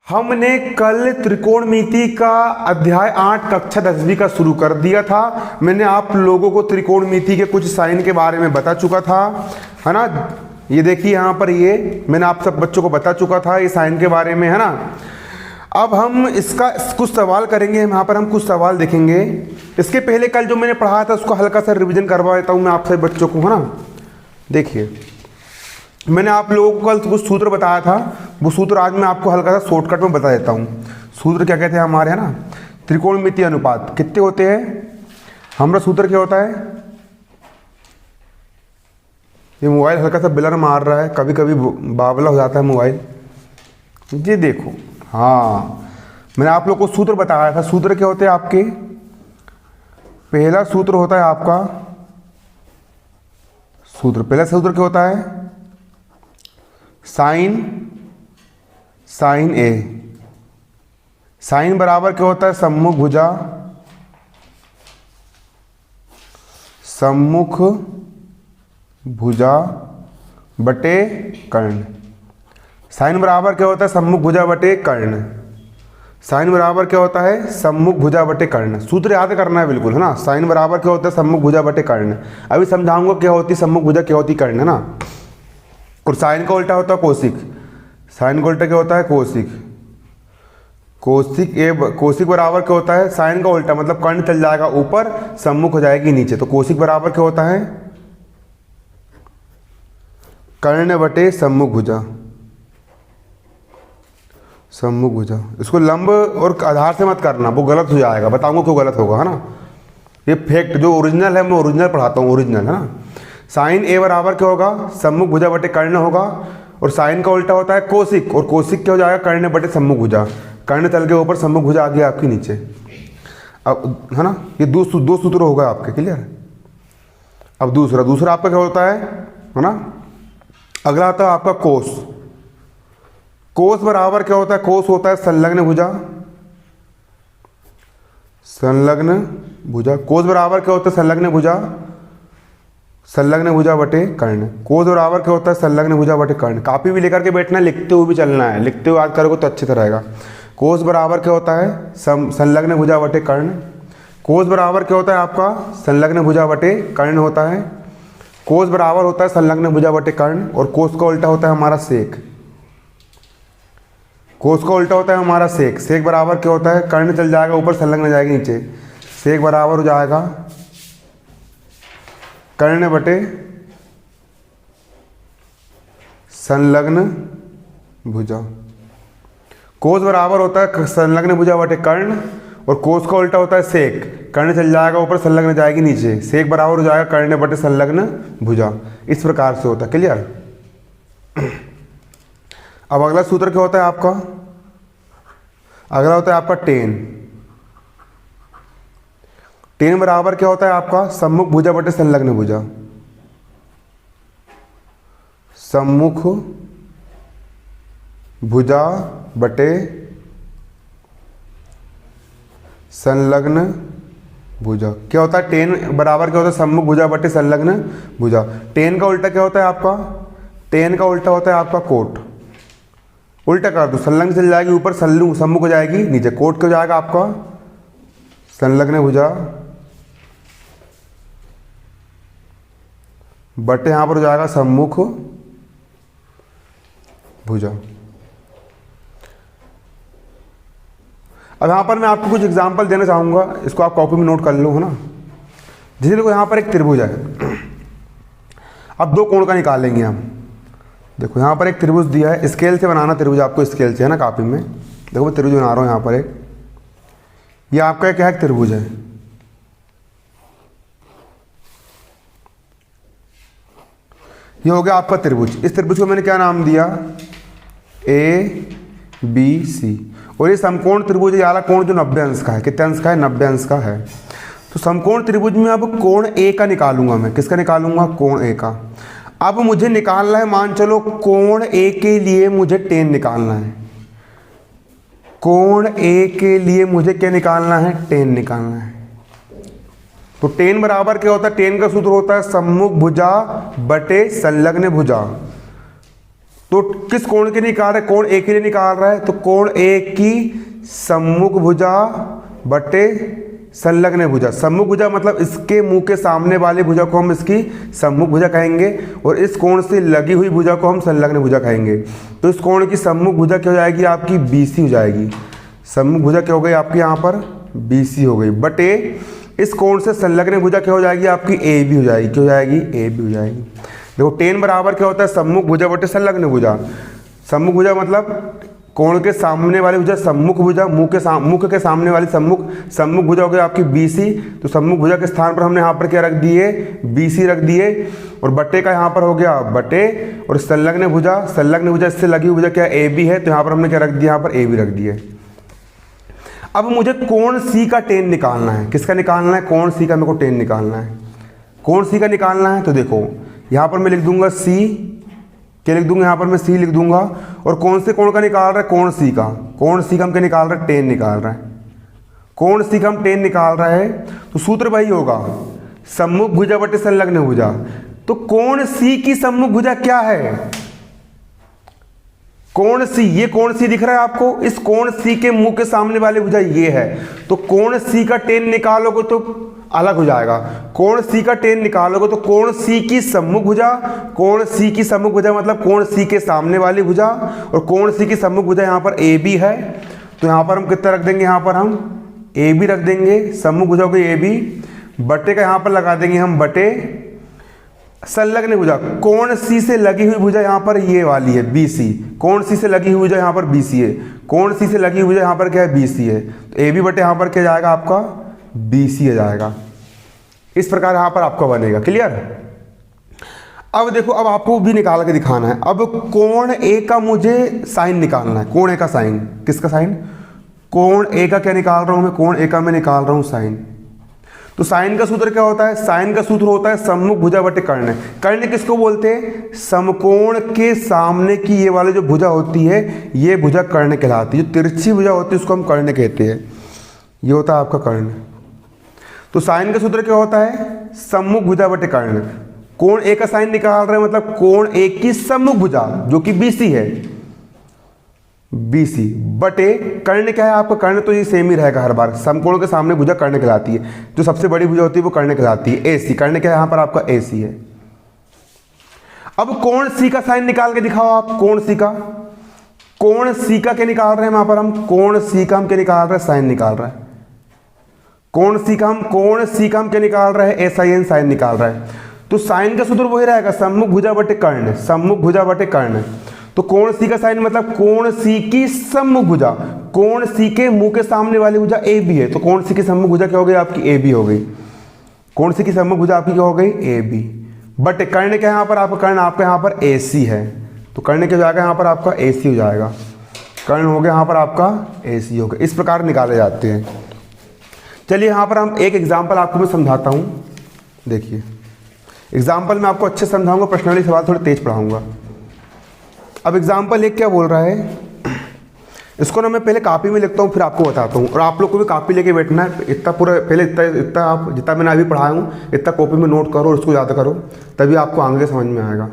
हमने कल त्रिकोणमिति का अध्याय 8 कक्षा 10वीं का शुरू कर दिया था। मैंने आप लोगों को त्रिकोणमिति के कुछ साइन के बारे में बता चुका था, है ना। ये देखिए यहाँ पर, ये मैंने आप सब बच्चों को बता चुका था ये साइन के बारे में, है ना। अब हम इसका कुछ सवाल करेंगे, यहाँ पर हम कुछ सवाल देखेंगे। इसके पहले कल जो मैंने पढ़ाया था उसको हल्का सा रिविजन करवा देता हूँ मैं आप सभी बच्चों को, है ना। देखिए, मैंने आप लोगों को कल कुछ सूत्र बताया था, वो सूत्र आज मैं आपको हल्का सा शॉर्टकट में बता देता हूँ। सूत्र क्या कहते हैं हमारे, है ना। त्रिकोणमितीय अनुपात कितने होते हैं, हमारा सूत्र क्या होता है। ये मोबाइल हल्का सा बिलर मार रहा है, कभी कभी बावला हो जाता है मोबाइल। ये देखो, हाँ, मैंने आप लोग को सूत्र बताया था। सूत्र क्या होते हैं आपके, पहला सूत्र होता है आपका सूत्र, पहला सूत्र क्या होता है, साइन ए। साइन बराबर क्या होता है, सम्मुख भुजा बटे कर्ण। साइन बराबर क्या होता है, सम्मुख भुजा बटे कर्ण। साइन बराबर क्या होता है, सम्मुख भुजा बटे कर्ण। सूत्र याद करना है बिल्कुल, है ना। साइन बराबर क्या होता है, सम्मुख भुजा बटे कर्ण। अभी समझाऊंगा क्या होती है सम्मुख भुजा, क्या होती कर्ण, है ना। और साइन का उल्टा होता है कोशिक। साइन का उल्टा क्या होता है, कोशिक। कोशिक बराबर क्या होता है, साइन का उल्टा मतलब कर्ण चल जाएगा ऊपर, सम्मुख हो जाएगी नीचे। तो कोशिक बराबर क्या होता है, कर्ण बटे सम्मुख भुजा। सम्मुख भुजा, इसको लंब और आधार से मत करना, वो गलत हो जाएगा। बताऊंगा क्यों गलत होगा, है ना। ये फैक्ट जो ओरिजिनल है, मैं ओरिजिनल पढ़ाता हूँ, ओरिजिनल, है ना। साइन ए बराबर क्या होगा, सम्मुख भुजा बटे कर्ण होगा। और साइन का उल्टा होता है कोशिक, और कोशिक क्या हो जाएगा, कर्ण बटे सम्मुख भुजा। कर्ण तल के ऊपर, सम्मुख भुजा आ गया आपके नीचे। अब, है ना, ये दो सूत्र होगा आपके, क्लियर। अब दूसरा आपका क्या होता है ना। अगला आता है आपका कोस। कोस बराबर क्या होता है, कोस होता है संलग्न भुजा। संलग्न भुजा, कोस बराबर क्या होता है, संलग्न भुजा। संलग्न भुजा बटे कर्ण। कोस बराबर क्या होता है, संलग्न भुजा बटे कर्ण। कापी भी लेकर के बैठना है, लिखते हुए भी चलना है। लिखते हुए याद करोगे तो अच्छे से रहेगा। कोस बराबर क्या होता है, संलग्न भुजा बटे कर्ण। कोस बराबर क्या होता है आपका, संलग्न भुजा बटे कर्ण होता है। कोस बराबर होता है संलग्न भुजा बटे कर्ण। और कोस का उल्टा होता है हमारा सेक। कोस का उल्टा होता है हमारा सेक। सेक बराबर क्या होता है, कर्ण चल जाएगा ऊपर, संलग्न जाएगी नीचे। सेक बराबर हो जाएगा कर्ण बटे संलग्न भुजा। कोस बराबर होता है संलग्न भुजा बटे कर्ण। और कोस का उल्टा होता है सेक, कर्ण चल जाएगा ऊपर, संलग्न जाएगी नीचे। सेक बराबर हो जाएगा कर्ण बटे संलग्न भुजा। इस प्रकार से होता है, क्लियर। अब अगला सूत्र क्या होता है आपका, अगला होता है आपका टेन। टेन बराबर क्या होता है आपका, सम्मुख भुजा बटे संलग्न भुजा। सम्मुख भुजा बटे संलग्न भुजा। क्या होता है, टेन बराबर क्या होता है, सम्मुख भुजा बटे संलग्न भुजा। टेन का उल्टा क्या होता है आपका, टेन का उल्टा होता है आपका कोट। उल्टा कर दो, संलग्न चल जाएगी ऊपर, सम्मुख हो जाएगी नीचे। कोट क्या हो जाएगा आपका, संलग्न भुजा बटे यहां पर हो जाएगा सम्मुख भुजा। अब यहां पर मैं आपको कुछ एग्जांपल देना चाहूंगा, इसको आप कॉपी में नोट कर लो, है ना। जैसे देखो यहां पर एक त्रिभुज है, अब दो कोण का निकालेंगे हम। देखो यहाँ पर एक त्रिभुज दिया है, स्केल से बनाना त्रिभुज आपको, स्केल से, है ना, कापी में। देखो मैं त्रिभुज बना रहा हूँ यहाँ पर एक, ये आपका क्या है, त्रिभुज है। ये हो गया आपका त्रिभुज। इस त्रिभुज को मैंने क्या नाम दिया, ABC। और ये समकोण त्रिभुज है, वाला कोण जो 90 अंश का है। कितने अंश का है, 90 अंश का है। तो समकोण त्रिभुज में अब कोण A का निकालूंगा मैं। किसका निकालूंगा, कोण A का। अब मुझे निकालना है, मान चलो कोण A के लिए मुझे टेन निकालना है। कोण A के लिए मुझे क्या निकालना है, टेन निकालना है। तो टेन बराबर क्या होता है, टेन का सूत्र होता है सम्मुख भुजा बटे संलग्न भुजा। तो किस कोण के निकाल रहे, कोण ए के लिए निकाल रहा है, तो कोण ए की सम्मुख भुजा बटे संलग्न भुजा। सम्मुख भुजा मतलब इसके मुंह के सामने वाली भुजा को हम इसकी सम्मुख भुजा कहेंगे, और इस कोण से लगी हुई भुजा को हम संलग्न भुजा कहेंगे। तो इस कोण की सम्मुख भुजा क्या हो जाएगी आपकी, BC हो जाएगी। सम्मुख भुजा क्या हो गई आपकी यहाँ पर, BC हो गई, बटे इस कोण से संलग्न भुजा क्या हो जाएगी आपकी, AB हो जाएगी। क्या हो जाएगी, AB हो जाएगी। देखो टेन बराबर क्या होता है, सम्मुख भुजा बटे संलग्न भुजा। सम्मुख भुजा मतलब कोण के सामने वाली भुजा सम्मुख भुजा, मुख के सामने वाली सम्मुख भुजा हो गई आपकी BC। तो सम्मुख भुजा के स्थान पर हमने यहाँ पर क्या रख दिए, BC रख दिए, और बटे का यहाँ पर हो गया बटे, और संलग्न भुजा इससे लगी भुजा क्या AB है, तो यहाँ पर हमने क्या रख दिया, यहाँ पर AB रख दिए। अब मुझे कोण C का टेन निकालना है। किसका निकालना है, कोण C का मेरे को टेन निकालना है। कोण C का निकालना है, तो देखो यहाँ पर मैं लिख दूंगा C, क्या लिख दूंगा यहाँ पर मैं C लिख दूंगा, और कौन से कोण का निकाल रहा है, कोण C का। कोण C का हम क्या निकाल रहा है, टेन निकाल रहा है। कोण C का हम टेन निकाल रहा है, तो सूत्र वही होगा, सम्मुख भुजा बटे संलग्न भुजा। तो कोण C की सम्मुख भुजा क्या है, कोण C, ये कोण C दिख रहा है आपको, इस कोण C के मुंह के सामने वाली भुजा ये है। तो कोण C का टेन निकालोगे तो अलग हो जाएगा। कोण C का टेन निकालोगे तो कोण C की सम्मुख भुजा, कोण C की सम्मुख भुजा मतलब कोण C के सामने वाली भुजा, और कोण C की सम्मुख भुजा यहाँ पर AB है। तो यहाँ पर हम कितना रख देंगे, यहाँ पर हम AB रख देंगे, सम्मुख भुजा को AB, बटे का यहाँ पर लगा देंगे हम बटे संलग्न भुजा। कोण C से लगी हुई भुजा यहाँ पर ये वाली है BC, कोण C से लगी हुई भुजा यहाँ पर BC है, कोण C से लगी हुई भुजा यहाँ पर क्या है, BC है। तो AB बटे यहाँ पर क्या जाएगा आपका, BC आ जाएगा। इस प्रकार यहाँ पर आपका बनेगा। क्लियर। अब देखो, अब आपको भी निकाल के दिखाना है। अब कोण A का मुझे साइन निकालना है। कोण A का साइन, किसका साइन, कोण A का क्या निकाल रहा हूँ मैं, कोण A का मैं निकाल रहा हूँ साइन। तो साइन का सूत्र क्या होता है, साइन का सूत्र होता है सम्मुख भुजा बटे कर्ण। कर्ण किसको बोलते हैं, समकोण के सामने की ये वाली जो भुजा होती है ये भुजा कर्ण कहलाती है। जो तिरछी भुजा होती है उसको हम कर्ण कहते हैं। ये होता है आपका कर्ण। तो साइन का सूत्र क्या होता है, सम्मुख भुजा बटे कर्ण। कोण A का साइन निकाल रहे हैं मतलब कोण A की सम्मुख भुजा जो कि BC है, BC बटे कर्ण क्या है आपका, कर्ण तो ये सेम ही रहेगा हर बार, समकोण के सामने भुजा कर्ण कहलाती है। जो सबसे बड़ी भुजा होती है वो कर्ण कहलाती है, AC। कर्ण क्या है यहाँ पर आपका AC है। अब कोण C का साइन निकाल के दिखाओ आप। कोण C का, कोण C का क्या निकाल रहे हैं यहाँ पर हम, कोण C का हम क्या निकाल रहे हैं, साइन निकाल रहा है। कोण C का हम क्या निकाल रहे हैं, SIN साइन निकाल रहा है। तो साइन का सूत्र वही रहेगा, सम्मुख भुजा बटे कर्ण, सम्मुख भुजा बटे कर्ण। तो कोण C का साइन मतलब कोण C की सम्मुख भुजा, कोण C के मुंह के सामने वाली भुजा AB है। तो कोण C की सम्मुख भुजा क्या हो गई आपकी, AB हो गई। कोण C की सम्मुख भुजा आपकी क्या हो गई, AB बटे कर्ण क्या है यहाँ पर आपका, कर्ण आपका यहाँ पर AC है। तो कर्ण क्या हो जाएगा यहाँ पर आपका AC हो जाएगा। कर्ण हो गया यहाँ पर आपका AC हो गया। इस प्रकार निकाले जाते हैं। चलिए यहाँ पर हम एक एग्जाम्पल आपको मैं समझाता हूँ। देखिए एग्जाम्पल में आपको अच्छे समझाऊंगा, पर्सनली सवाल थोड़े तेज पढ़ाऊंगा। अब एग्जाम्पल एक क्या बोल रहा है, इसको ना मैं पहले कॉपी में लिखता हूँ फिर आपको बताता हूँ, और आप लोग को भी कॉपी लेके बैठना है। इतना पूरा पहले इतना आप जितना मैंने अभी पढ़ाया हूँ इतना कॉपी में नोट करो और उसको याद करो, तभी आपको आगे समझ में आएगा।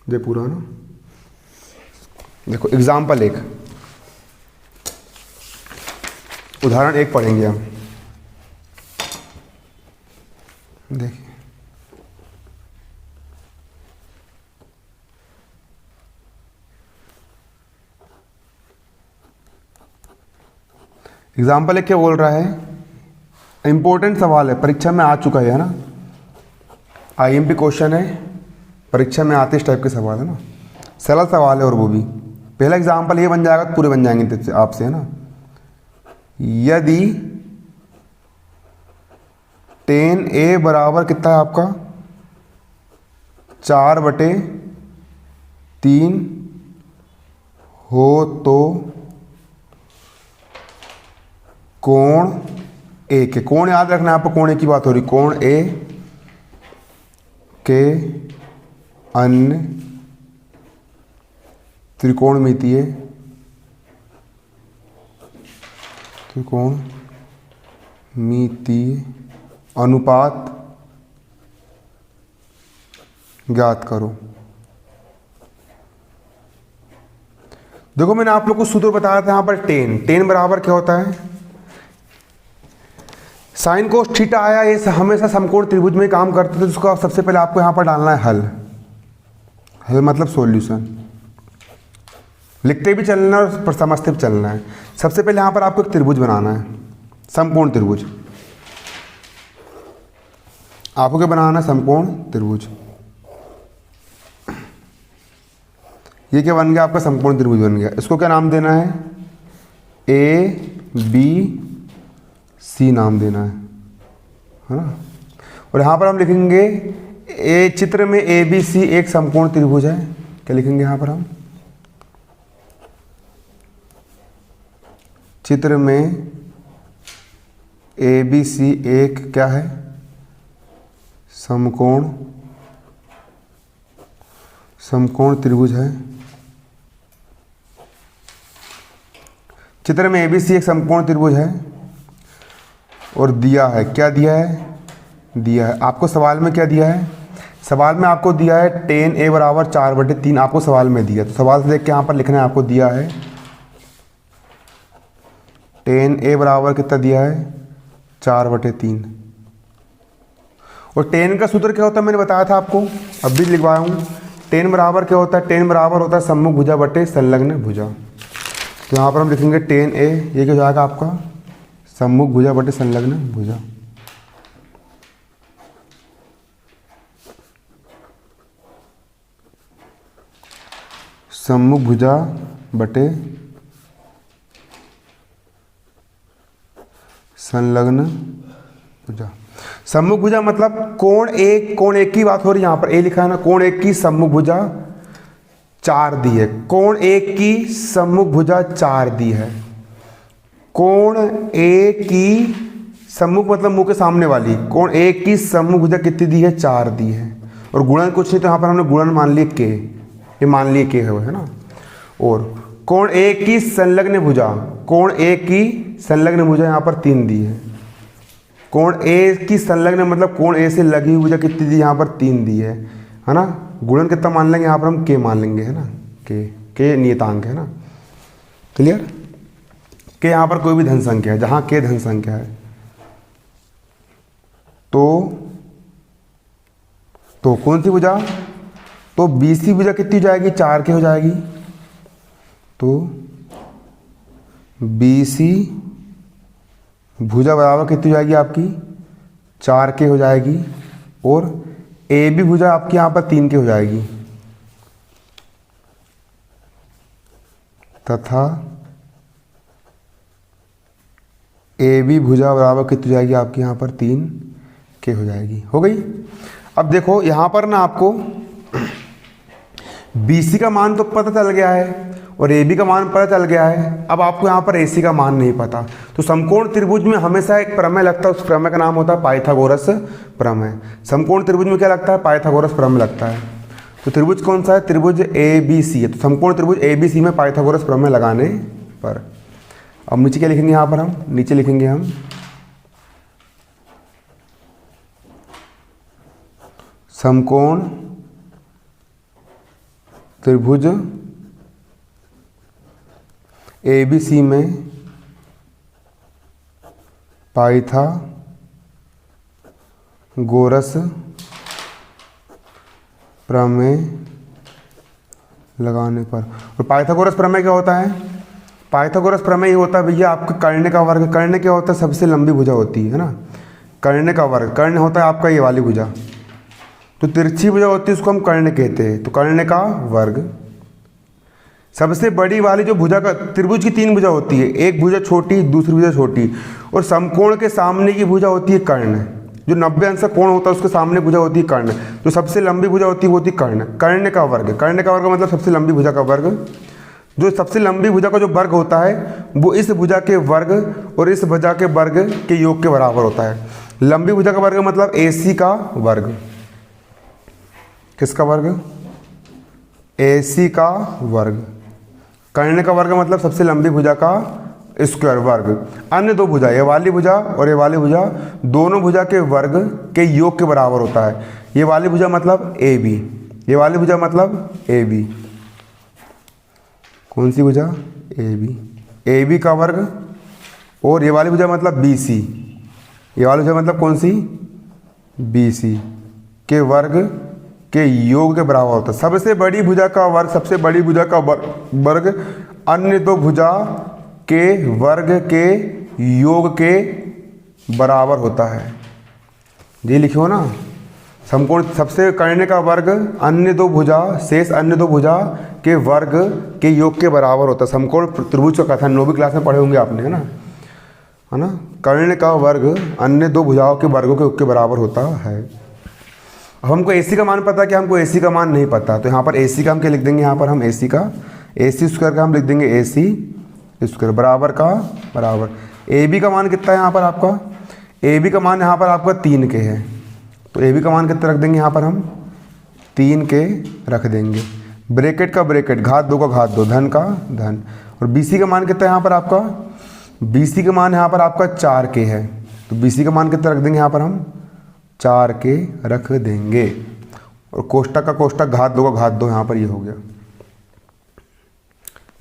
ये पूरा ना देखो, एग्जाम्पल एक, उदाहरण एक पढ़ेंगे हम। देखिए एग्जाम्पल एक क्या बोल रहा है, इंपॉर्टेंट सवाल है, परीक्षा में आ चुका है ना, IMP क्वेश्चन है, परीक्षा में आते इस टाइप के सवाल है ना, सरल सवाल है। और वो भी पहला एग्जाम्पल ये बन जाएगा तो पूरे बन जाएंगे आपसे, है ना। यदि tan A बराबर कितना है आपका 4/3 हो तो कोण A के, कोण याद रखना है आपको, कोण A की बात हो रही, कोण A के अन्य त्रिकोणमितीय अनुपात ज्ञात करो। देखो मैंने आप लोग को सूत्र बताया था यहाँ पर टेन बराबर क्या होता है, साइन कोस थीटा आया, ये हमेशा समकोण त्रिभुज में काम करते थे। उसको सबसे पहले आपको यहाँ पर डालना है हल मतलब सॉल्यूशन, लिखते भी चलना है और समझते भी चलना है। सबसे पहले यहाँ पर आपको एक त्रिभुज बनाना है, समकोण त्रिभुज। आपको क्या बनाना है, समकोण त्रिभुज। ये क्या बन गया आपका, समकोण त्रिभुज बन गया। इसको क्या नाम देना है, ABC नाम देना है ना। और यहाँ पर हम लिखेंगे चित्र में ABC एक समकोण त्रिभुज है। क्या लिखेंगे यहाँ पर हम, चित्र में ABC एक क्या है, समकोण त्रिभुज है। चित्र में ABC एक समकोण त्रिभुज है और दिया है, क्या दिया है, आपको सवाल में क्या दिया है, सवाल में आपको दिया है tan a बराबर 4/3 आपको सवाल में दिया। तो सवाल से देख के यहाँ पर लिखना है, आपको दिया है tan a बराबर कितना दिया है, 4/3। और tan का सूत्र क्या होता है मैंने बताया था आपको, अब भी लिखवाया हूँ। tan बराबर क्या होता है, tan बराबर होता है सम्मुख भुजा बटे संलग्न भुजा। तो यहाँ पर हम लिखेंगे tan a, ये क्या हो जाएगा आपका, सम्मुख भुजा बटे संलग्न भुजा। सम्मुख भुजा बटे संलग्न भुजा। सम्मुख भुजा मतलब कोण एक की बात हो रही है। यहाँ पर ए लिखा है ना, कोण एक की सम्मुख भुजा 4 दी है। कोण एक की सम्मुख भुजा 4 दी है। कोण एक की सम्मुख मतलब मुंह के सामने वाली, कोण एक की सम्मुख भुजा कितनी दी है, 4 दी है। और गुणन कुछ नहीं, तो यहाँ पर हमने गुणन मान लिए के, ये मान लिए के है ना। और कोण एक की संलग्न भुजा, कोण एक की संलग्न भुजा यहाँ पर 3 दी है। कोण ए की संलग्न मतलब कोण ए से लगी हुई भुजा कितनी दी, यहाँ पर 3 दी है ना। गुणन कितना मान लेंगे, यहाँ पर हम के मान लेंगे, है ना। के नियतांक है ना, क्लियर। के यहाँ पर कोई भी धन संख्या है, जहाँ के धन संख्या है तो कौन सी भुजा, तो BC भुजा कितनी हो जाएगी, 4 के हो जाएगी। तो BC भुजा बराबर कितनी हो जाएगी आपकी, 4 के हो जाएगी। और AB भुजा आपकी यहाँ पर 3 के हो जाएगी, तथा AB भुजा बराबर कितनी हो जाएगी आपकी यहाँ पर 3 के हो जाएगी। हो गई। अब देखो यहाँ पर ना आपको BC का मान तो पता चल गया है और AB का मान पता चल गया है। अब आपको यहाँ पर AC का मान नहीं पता। तो समकोण त्रिभुज में हमेशा एक प्रमेय लगता है, उस प्रमेय का नाम होता है पाइथागोरस प्रमेय। समकोण त्रिभुज में क्या लगता है, पाइथागोरस प्रमेय लगता है। तो त्रिभुज कौन सा है, त्रिभुज ABC है। तो समकोण त्रिभुज ABC में पाइथागोरस प्रमेय लगाने पर, अब नीचे क्या लिखेंगे, यहाँ पर हम नीचे लिखेंगे हम समकोण त्रिभुज ABC में पाइथागोरस प्रमेय लगाने पर। और पाइथागोरस प्रमेय क्या होता है, पाइथागोरस प्रमेय ये होता है भैया आपका कर्ण का वर्ग। कर्ण क्या होता है, सबसे लंबी भुजा होती है ना। कर्ण का वर्ग, कर्ण होता है आपका ये वाली भुजा। तो तिरछी भुजा होती है उसको हम कर्ण कहते हैं। तो कर्ण का वर्ग, सबसे बड़ी वाली जो भुजा का, त्रिभुज की 3 भुजा होती है, एक भुजा छोटी, दूसरी भुजा छोटी। और समकोण के सामने की भुजा होती है कर्ण। जो 90 अंश का कोण होता है उसके सामने भुजा होती है कर्ण। जो सबसे लंबी भुजा होती है वो होती है कर्ण। कर्ण का वर्ग, कर्ण का वर्ग मतलब सबसे लंबी भुजा का वर्ग। जो सबसे लंबी भुजा का जो वर्ग होता है वो इस भुजा के वर्ग और इस भुजा के वर्ग के योग के बराबर होता है। लंबी भुजा का वर्ग मतलब AC का वर्ग। किसका वर्ग, AC का वर्ग। कर्ण का वर्ग मतलब सबसे लंबी भुजा का स्क्वायर वर्ग। अन्य दो भुजा, ये वाली भुजा और ये वाली भुजा, दोनों भुजा के वर्ग के योग के बराबर होता है। ये वाली भुजा मतलब AB, ये वाली भुजा मतलब AB। कौन सी भुजा? A B. ए बी का वर्ग, और ये वाली भुजा मतलब बी सी, ये वाली भुजा मतलब कौन सी? बी सी के वर्ग के योग के बराबर होता है। सबसे बड़ी भुजा का वर्ग, सबसे बड़ी भुजा का वर्ग अन्य दो भुजा के वर्ग के योग के बराबर होता है। ये लिखो ना, समकोण सबसे कर्ण का वर्ग अन्य दो भुजा, शेष अन्य दो भुजा के वर्ग के योग के बराबर होता है। समकोण त्रिभुज का कथन 9वीं क्लास में पढ़े होंगे आपने, है ना? कर्ण का वर्ग अन्य दो भुजाओं के वर्गों के योग के बराबर होता है। अब हमको AC का मान पता है कि हमको AC का मान नहीं पता, तो यहाँ पर AC का हम क्या लिख देंगे? यहाँ पर हम AC का AC स्क्वायर का हम लिख देंगे AC स्क्वायर बराबर का बराबर। AB का मान कितना है यहाँ पर आपका? AB का मान यहाँ पर आपका 3 के है, तो AB का मान कितना रख देंगे? यहाँ पर हम 3 के रख देंगे। ब्रैकेट का ब्रैकेट, घात 2 का घात 2, धन का धन। और BC का मान कितना है यहाँ पर आपका? BC का मान यहाँ पर आपका 4 के है, तो BC का मान कितना रख देंगे? यहाँ पर हम 4 के रख देंगे। और कोष्टक का कोष्टक, घात 2 का घात 2, यहाँ पर ये हो गया।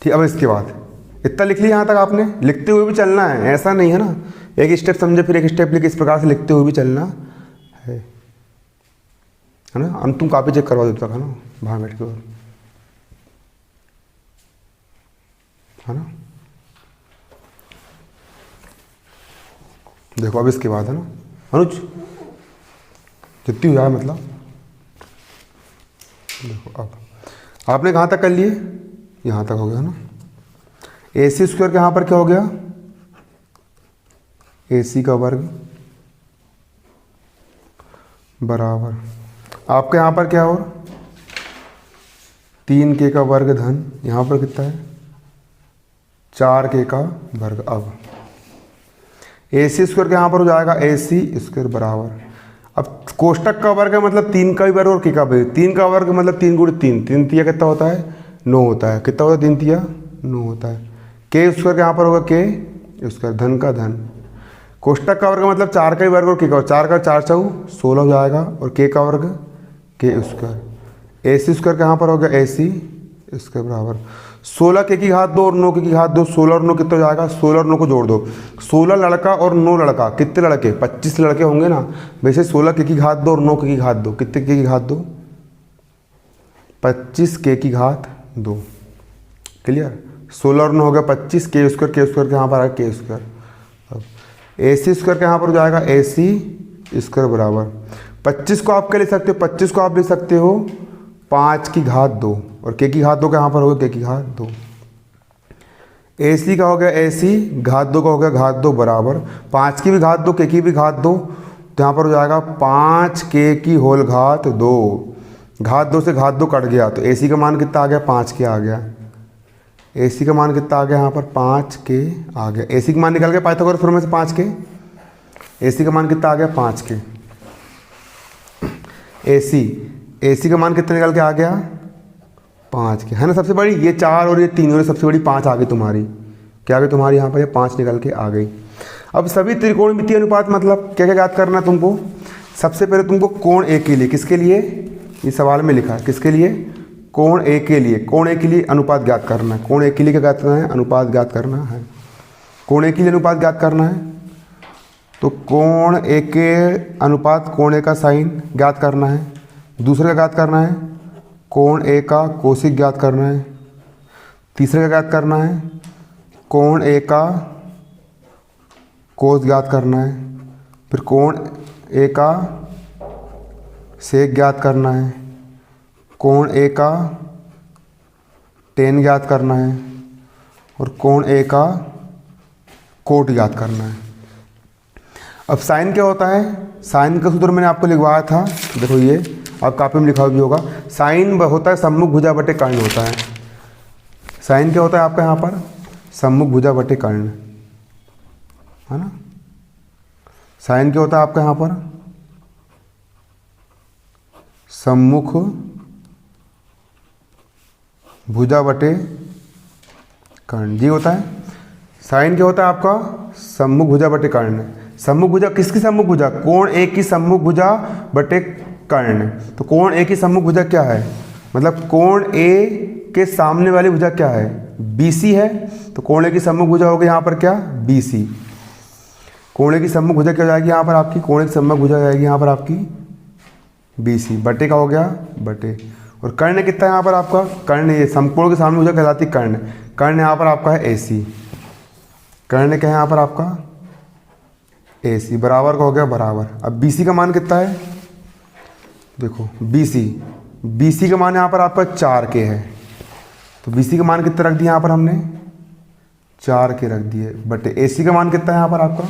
ठीक, अब इसके बाद इतना लिख लिया यहाँ तक आपने। लिखते हुए भी चलना है, ऐसा नहीं है ना, एक स्टेप समझे फिर एक स्टेप लिखे, इस प्रकार से लिखते हुए भी चलना है ना? हम तुम कॉपी चेक करवा देता है ना बाहर बैठ के, है ना? देखो अब इसके बाद है ना अनुज, जितनी हो जाए मतलब। देखो अब आपने कहाँ तक कर लिए? यहाँ तक हो गया ना। AC स्क्वायर के यहाँ पर क्या हो गया? AC का वर्ग बराबर आपके यहाँ पर क्या? और 3K का वर्ग धन, यहाँ पर कितना है? 4K का वर्ग। अब AC स्क्वायर के यहाँ पर हो जाएगा AC स्क्वायर बराबर, अब कोष्टक का वर्ग है मतलब 3 का भी वर्ग और K का भी। 3 का वर्ग मतलब 3 गुणे 3, 3 तिया कितना होता है? 9 होता है। कितना होता है? 3 तिया 9 होता है। K स्क्वायर के यहाँ पर होगा K स्क्वायर, धन का धन। कोष्टक का वर्ग मतलब 4 का ही वर्ग और K का, 4 का 4 चौ 16 हो जाएगा, और K का वर्ग K स्क्वायर। AC स्क्वायर के यहाँ पर हो गया AC स्क्वायर बराबर 16 K की घात 2 और 9 K की घात 2, 16 और 9 कितना हो जाएगा? 16 और 9 को जोड़ दो, 16 लड़का और 9 लड़का, कितने लड़के? 25 लड़के होंगे ना। वैसे 16 K की घात 2 और 9 K की घात 2, कितने K की घात 2? 25 K की घात 2। क्लियर? 16 और 9 हो गया 25, K स्क्वायर के यहाँ पर आएगा K स्क्वायर। अब AC स्क्वायर के यहाँ पर हो जाएगा AC स्क्वायर बराबर 25 को आप क्या लिख सकते हो? 25 को आप लिख सकते हो 5 की घात 2, और K की घात 2 का यहाँ पर हो गया K की घात 2। AC का हो गया AC, घात 2 का हो गया घात 2 बराबर 5 की भी घात 2, K की भी घात 2, तो यहाँ पर हो जाएगा 5K की होल घात 2। घात 2 से घात 2 कट गया, तो AC का मान कितना आ गया? 5K आ गया। AC का मान कितना आ गया? यहाँ पर 5K आ गया। AC का मान निकल गया पाइथागोरस थ्योरम में से 5K। AC का मान कितना आ गया? 5K। AC का मान कितना निकल के आ गया? 5K, है ना? सबसे बड़ी ये 4 और ये 3 और सबसे बड़ी 5 आ गई तुम्हारी। क्या आ गई तुम्हारी? यहाँ पर ये 5 निकल के आ गई। अब सभी त्रिकोणमितीय अनुपात मतलब क्या क्या याद करना है तुमको? सबसे पहले तुमको कोण A के लिए, किसके लिए? ये सवाल में लिखा है, किसके लिए? कोण A के लिए। कोण A के लिए अनुपात ज्ञात करना है। कोण A के लिए क्या ज्ञात करना है? अनुपात ज्ञात करना है। कोण A के लिए अनुपात ज्ञात करना है, तो कोण A के अनुपात कोण A का साइन ज्ञात करना है। दूसरे का ज्ञात करना है कोण A का कोसिक ज्ञात करना है। तीसरे का ज्ञात करना है कोण A का कोस ज्ञात करना है। फिर कोण A का सेक ज्ञात करना है। कोण A का टेन ज्ञात करना है, और कोण A का कोट ज्ञात करना है। अब साइन क्या होता है? साइन का सूत्र मैंने आपको लिखवाया था, देखो ये आप कॉपी में लिखा भी होगा। साइन होता है सम्मुख भुजा बटे कर्ण होता है। साइन क्या होता है आपका यहाँ पर? सम्मुख भुजा बटे कर्ण, है ना? साइन क्या होता है आपका यहाँ पर? सम्मुख भुजा बटे कर्ण, जी होता है। साइन क्या होता है आपका? सम्मुख भुजा बटे कर्ण। सम्मुख भुजा किसकी सम्मुख भुजा? कोण A की सम्मुख भुजा बटे कर्ण। तो कोण A की सम्मुख भुजा क्या है? मतलब कोण A के सामने वाली भुजा क्या है? BC है, तो कोण की सम्मुख भुजा होगी यहाँ पर क्या, BC। कोण की सम्मुख भुजा क्या हो जाएगी यहाँ पर आपकी, कोण की सम्मुख भुजा हो जाएगी यहाँ पर आपकी BC, बटे का हो गया बटे। और कर्ण कितना है यहाँ पर आपका, कर्ण ये समकोण के सामने भुजा कहलाती कर्ण, कर्ण यहाँ पर आपका है AC, कर्ण क्या है यहाँ पर आपका AC, बराबर का हो गया बराबर। अब BC का मान कितना है, देखो BC का मान यहाँ पर आपका 4 के है, तो BC का मान कितना रख दिया यहाँ पर हमने 4 के रख दिए, बटे AC का मान कितना है यहाँ पर आपका,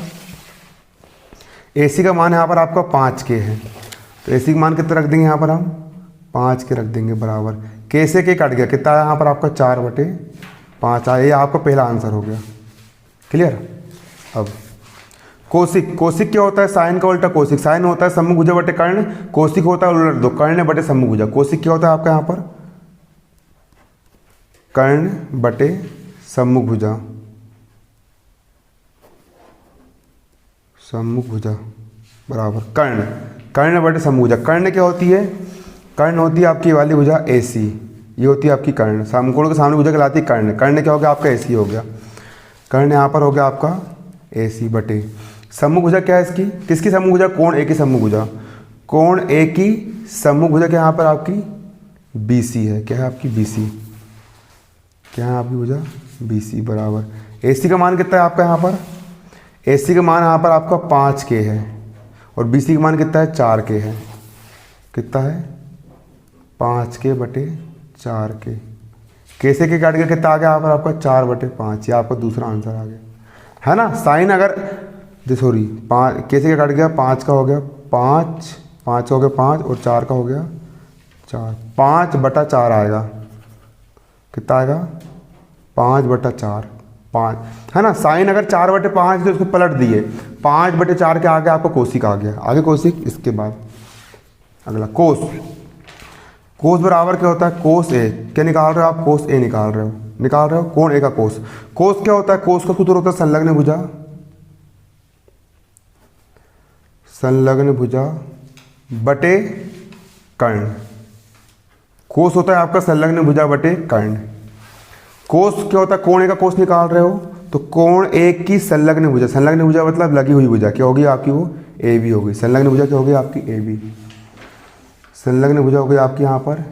AC का मान यहाँ पर आपका 5 के है, तो AC का मान कितना रख देंगे यहाँ पर हम 5 के रख देंगे बराबर। के से के कट गया, कितना है यहाँ पर आपका 4/5 आया, ये आपका पहला आंसर हो गया। क्लियर। अब कोशिक, कोशिक क्या होता है, साइन का उल्टा कोशिक, साइन होता है सम्मुख भुजा बटे कर्ण, कोशिक होता है उलट दो, कर्ण बटे सम्मुख भुजा। कोशिक क्या होता है आपका यहाँ पर कर्ण बटे सम्मुख भुजा, सम्मुख भुजा बराबर कर्ण, कर्ण बटे सम्मुख भुजा। कर्ण क्या होती है, कर्ण होती है आपकी वाली भुजा AC, ये होती है आपकी कर्ण, समकोण के सामने भुजा कहलाती है कर्ण, कर्ण क्या हो गया आपका AC हो गया, कर्ण यहाँ पर हो गया आपका AC बटे सम्मुख भुजा क्या है इसकी, किसकी सम्मुख भुजा, कोण A की सम्मुख भुजा, कोण A की सम्मुख भुजा क्या यहाँ पर आपकी BC है, क्या है आपकी BC, क्या है आपकी भुजा BC बराबर। AC का मान कितना है आपका यहाँ पर, AC का मान यहाँ पर आपका 5 के है, और BC का मान कितना है 4 के है, कितना है 5 के बटे 4 के, कैसे के काट गया कितना आ गया यहाँ पर आपका 4/5, ये आपका दूसरा आंसर आ गया है ना। साइन अगर सॉरी 5 कैसे के काट गया, 5 का हो गया 5, 5 का हो गया 5 और 4 का हो गया 4, 5/4 आएगा, कितना आएगा 5/4, 5 है ना। साइन अगर 4/5 तो उसको पलट दिए, 5/4 के आगे आपको कोशिक आ गया, आगे कोशिक। इसके बाद अगला कोस, कोस बराबर क्या होता है, कोस A, क्या निकाल रहे हो आप, कोस A निकाल रहे हो कोण A का कोस। कोस क्या होता है, कोस का सूत्र होता है संलग्न भुजा, संलग्न भुजा बटे कर्ण, कोस होता है आपका संलग्न भुजा बटे कर्ण। कोस क्या होता है, कोण A का कोस निकाल रहे हो, तो कोण A की संलग्न भुजा, संलग्न भुजा मतलब लगी हुई भुजा, क्या होगी आपकी वो AB होगी, संलग्न भुजा क्या होगी आपकी AB, संलग्न भुजा होगी आपकी यहाँ पर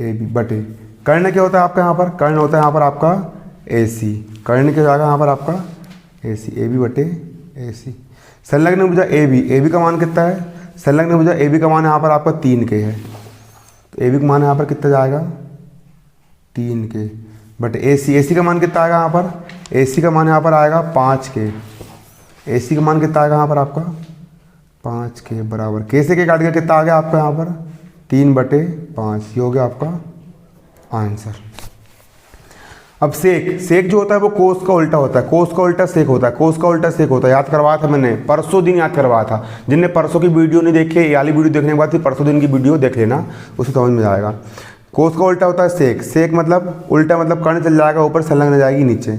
AB बटे कर्ण क्या होता है आपका यहाँ पर, कर्ण होता है यहाँ पर आपका AC, कर्ण क्या जाएगा यहाँ पर आपका AC, AB बटे AC। संलग्न भुजा AB का मान कितना है, संलग्न भुजा AB का मान यहाँ पर आपका 3 के है, तो AB का मान यहाँ पर कितना जाएगा 3 के बटे AC का मान कितना आएगा यहाँ पर, AC का मान यहाँ पर आएगा 5 के, AC का मान कितना आएगा यहाँ पर आपका 5 के बराबर। कैसे के काट गया कितना आ गया आपका यहाँ पर 3/5, ये हो गया आपका आंसर। अब सेक, सेक जो होता है वो कोस का उल्टा होता है, कोस का उल्टा सेक होता है, कोस का उल्टा सेक होता है, याद करवाया था मैंने परसों दिन, याद करवाया था। जिनने परसों की वीडियो नहीं देखी, ये वाली वीडियो देखने के बाद फिर परसों दिन की वीडियो देख लेना, उससे समझ में आएगा। कोस का उल्टा होता है सेक, सेक मतलब उल्टा मतलब कर्ण चल जाएगा ऊपर, संलग्न जाएगी नीचे,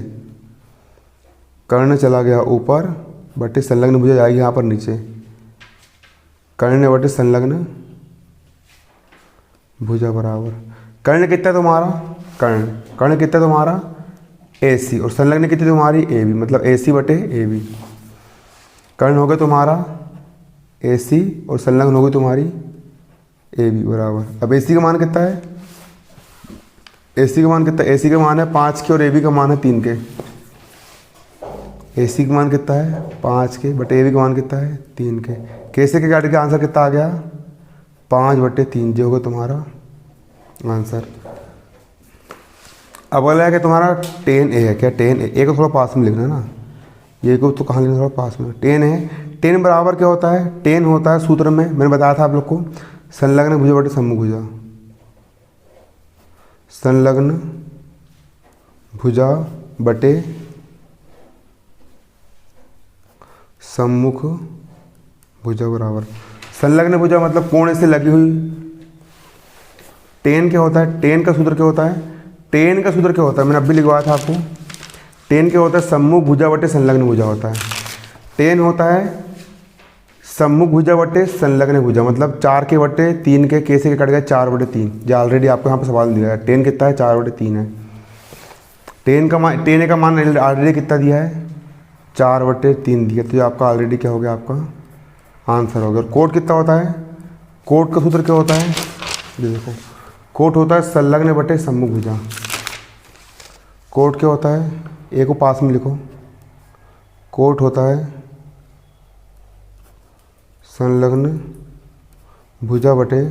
कर्ण चला गया ऊपर बटे संलग्न भुजा जाएगी यहाँ पर नीचे, कर्ण बटे संलग्न भुजा बराबर। कर्ण कितना तुम्हारा, कर्ण कितना तुम्हारा AC, और संलग्न कितनी तुम्हारी AB, मतलब AC बटे AB। कर्ण हो गया तुम्हारा AC और संलग्न हो गई तुम्हारी AB बराबर। अब AC का मान कितना है, AC का मान कितना, AC का मान है 5 के और AB का मान है 3 के। AC का मान कितना है 5 के बटे AB का मान कितना है 3 के। कैसे के काट के आंसर कितना आ गया 5/3, जो होगा तुम्हारा आंसर। अब बोला है कि तुम्हारा 10A है, क्या 10A, A को थोड़ा पास में लिखना है ना, ये को तो कहाँ लिखना, थोड़ा पास में 10 है। 10 बराबर क्या होता है, 10 होता है सूत्र में मैंने बताया था आप लोग को, संलग्न भुजा बटे सम्मुख भुजा, संलग्न भुजा बटे सम्मुख भुजा बराबर। संलग्न भुजा मतलब कोण से लगी हुई। 10 क्या होता है, 10 का सूत्र क्या होता है, 10 का सूत्र क्या होता है, मैंने अभी लिखवाया था आपको। 10 क्या होता है, सम्मुख भुजा बटे संलग्न भुजा होता है। 10 होता है सम्मुख भुजा बटे संलग्न भुजा, मतलब 4 के बटे 3 के, कैसे के कट गया 4/3, जो ऑलरेडी आपको यहाँ पर सवाल दिया है। 10 कितना है 4/3 है, टेन का मान ऑलरेडी कितना दिया है, 4/3 दिया, तो ये आपका ऑलरेडी क्या हो गया, आपका आंसर हो गया। और कोट कितना होता है, कोट का सूत्र क्या होता है, ये देखो, कोट होता है संलग्न बटे सम्मुख भुजा। कोट क्या होता है, ए को पास में लिखो, कोट होता है संलग्न भुजा बटे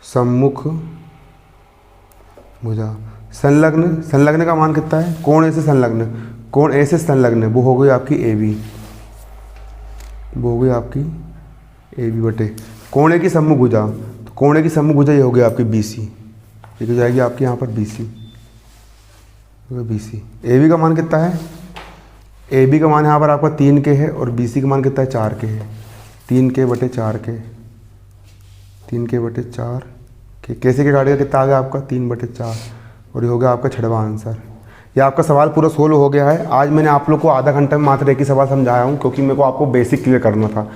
सम्मुख भुजा। संलग्न का मान कितना है, कोण ए से संलग्न, कोण ए से संलग्न, वो हो गई आपकी ए बी, वो हो गई आपकी ए बी बटे कोण ए की सम्मुख भुजा, तो कोण ए की सम्मुख भुजा ये हो गई आपकी बी सी, ये हो जाएगी आपकी यहाँ पर B C, B C. A B का मान कितना है, ए बी का मान यहाँ पर आपका 3 के है, और बी सी का मान कितना है, 4 के है, 3 के बटे 4 के, 3 के बटे 4 के, कैसे के काटेगा, कितना आ गया आपका 3/4, और ये हो गया आपका 6वां आंसर। ये आपका सवाल पूरा सोल्व हो गया है। आज मैंने आप लोग को आधा घंटे में मात्र एक ही सवाल समझाया हूँ, क्योंकि मेरे को आपको बेसिक क्लियर करना था,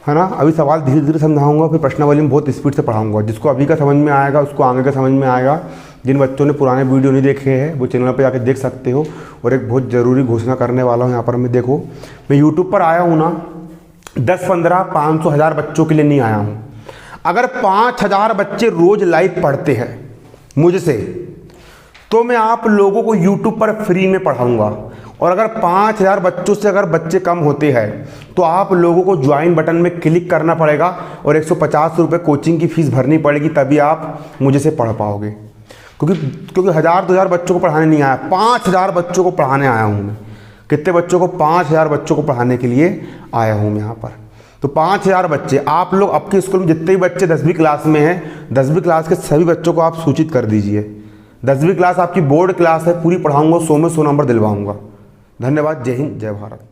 है ना। अभी सवाल धीरे धीरे समझाऊंगा, फिर प्रश्नावली में बहुत स्पीड से पढ़ाऊंगा। जिसको अभी का समझ में आएगा उसको आगे का समझ में आएगा। जिन बच्चों ने पुराने वीडियो नहीं देखे हैं वो चैनल पर जाकर देख सकते हो। और एक बहुत ज़रूरी घोषणा करने वाला हूँ यहाँ पर मैं, देखो मैं यूट्यूब पर आया हूँ ना 10, 15, 500, 1000 बच्चों के लिए नहीं आया हूँ। अगर 5000 बच्चे रोज लाइव पढ़ते हैं मुझसे, तो मैं आप लोगों को YouTube पर फ्री में पढ़ाऊंगा। और अगर 5000 बच्चों से अगर बच्चे कम होते हैं तो आप लोगों को ज्वाइन बटन में क्लिक करना पड़ेगा और 150 रुपये कोचिंग की फीस भरनी पड़ेगी, तभी आप मुझे से पढ़ पाओगे। क्योंकि 1000-2000 बच्चों को पढ़ाने नहीं आया, 5000 बच्चों को पढ़ाने आया हूँ मैं। कितने बच्चों को, 5000 बच्चों को पढ़ाने के लिए आया हूँ मैं यहाँ पर। तो 5000 बच्चे, आप लोग आपके स्कूल में जितने भी बच्चे 10वीं क्लास में हैं, 10वीं क्लास के सभी बच्चों को आप सूचित कर दीजिए। 10वीं क्लास आपकी बोर्ड क्लास है, पूरी पढ़ाऊंगा, 100 में 100 नंबर दिलवाऊंगा। धन्यवाद। जय हिंद, जय भारत।